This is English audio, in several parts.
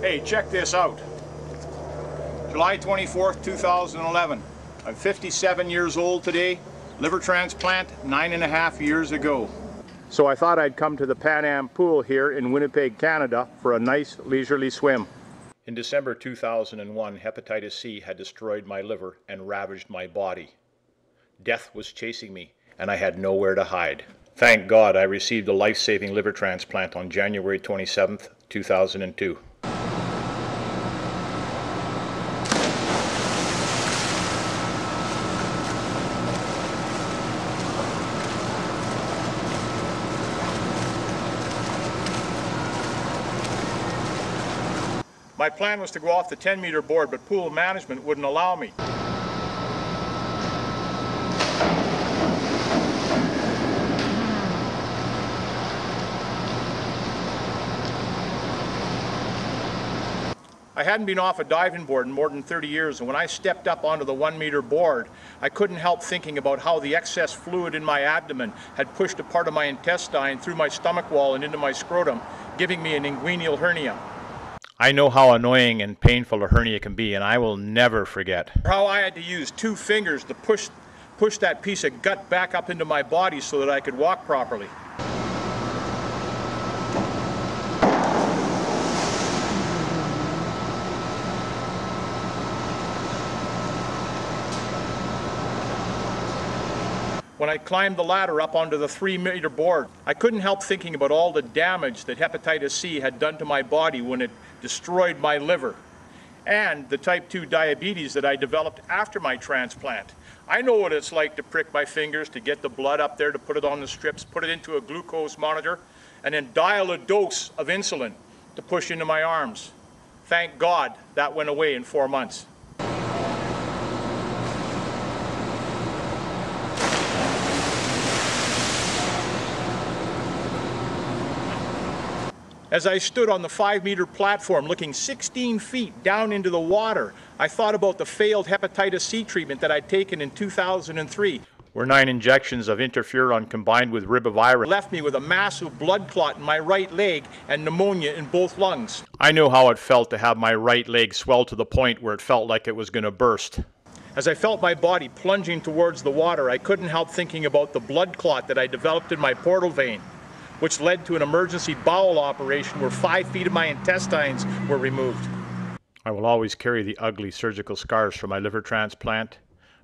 Hey, check this out. July 24th, 2011. I'm 57 years old today. Liver transplant 9.5 years ago. So I thought I'd come to the Pan Am pool here in Winnipeg, Canada for a nice leisurely swim. In December 2001, hepatitis C had destroyed my liver and ravaged my body. Death was chasing me and I had nowhere to hide. Thank God I received a life-saving liver transplant on January 27th, 2002. My plan was to go off the 10-meter board, but pool management wouldn't allow me. I hadn't been off a diving board in more than 30 years, and when I stepped up onto the 1-meter board, I couldn't help thinking about how the excess fluid in my abdomen had pushed a part of my intestine through my stomach wall and into my scrotum, giving me an inguinal hernia. I know how annoying and painful a hernia can be, and I will never forget how I had to use 2 fingers to push that piece of gut back up into my body so that I could walk properly. When I climbed the ladder up onto the 3-meter board, I couldn't help thinking about all the damage that hepatitis C had done to my body when it destroyed my liver, and the type 2 diabetes that I developed after my transplant. I know what it's like to prick my fingers, to get the blood up there, to put it on the strips, put it into a glucose monitor, and then dial a dose of insulin to push into my arms. Thank God that went away in 4 months. As I stood on the 5-meter platform looking 16 feet down into the water, I thought about the failed hepatitis C treatment that I'd taken in 2003, where 9 injections of interferon combined with ribavirin left me with a massive blood clot in my right leg and pneumonia in both lungs. I knew how it felt to have my right leg swell to the point where it felt like it was going to burst. As I felt my body plunging towards the water, I couldn't help thinking about the blood clot that I developed in my portal vein, which led to an emergency bowel operation where 5 feet of my intestines were removed. I will always carry the ugly surgical scars from my liver transplant,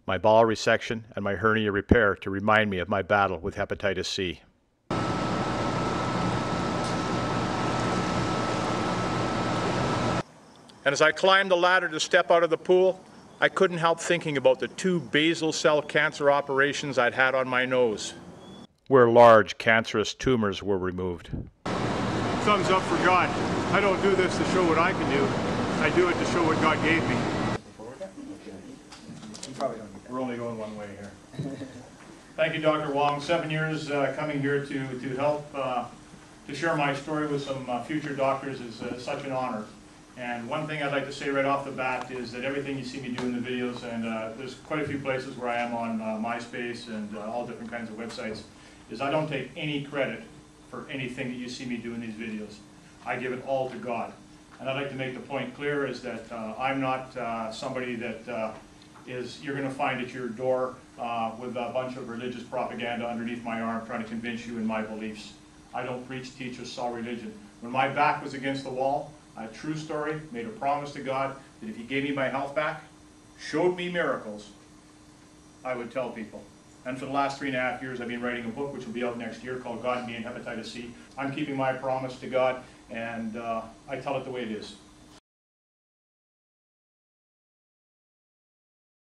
my bowel resection, and my hernia repair to remind me of my battle with hepatitis C. And as I climbed the ladder to step out of the pool, I couldn't help thinking about the 2 basal cell cancer operations I'd had on my nose, where large cancerous tumors were removed. Thumbs up for God. I don't do this to show what I can do. I do it to show what God gave me. We're only going one way here. Thank you, Dr. Wong. 7 years coming here to help to share my story with some future doctors is such an honor. And one thing I'd like to say right off the bat is that everything you see me do in the videos, and there's quite a few places where I am on MySpace and all different kinds of websites, is I don't take any credit for anything that you see me do in these videos. I give it all to God. And I'd like to make the point clear is that I'm not somebody that you're going to find at your door with a bunch of religious propaganda underneath my arm trying to convince you in my beliefs. I don't preach, teach, or sell religion. When my back was against the wall, a true story, made a promise to God that if He gave me my health back, showed me miracles, I would tell people. And for the last 3.5 years, I've been writing a book which will be out next year called God, Me, and Hepatitis C. I'm keeping my promise to God, and I tell it the way it is.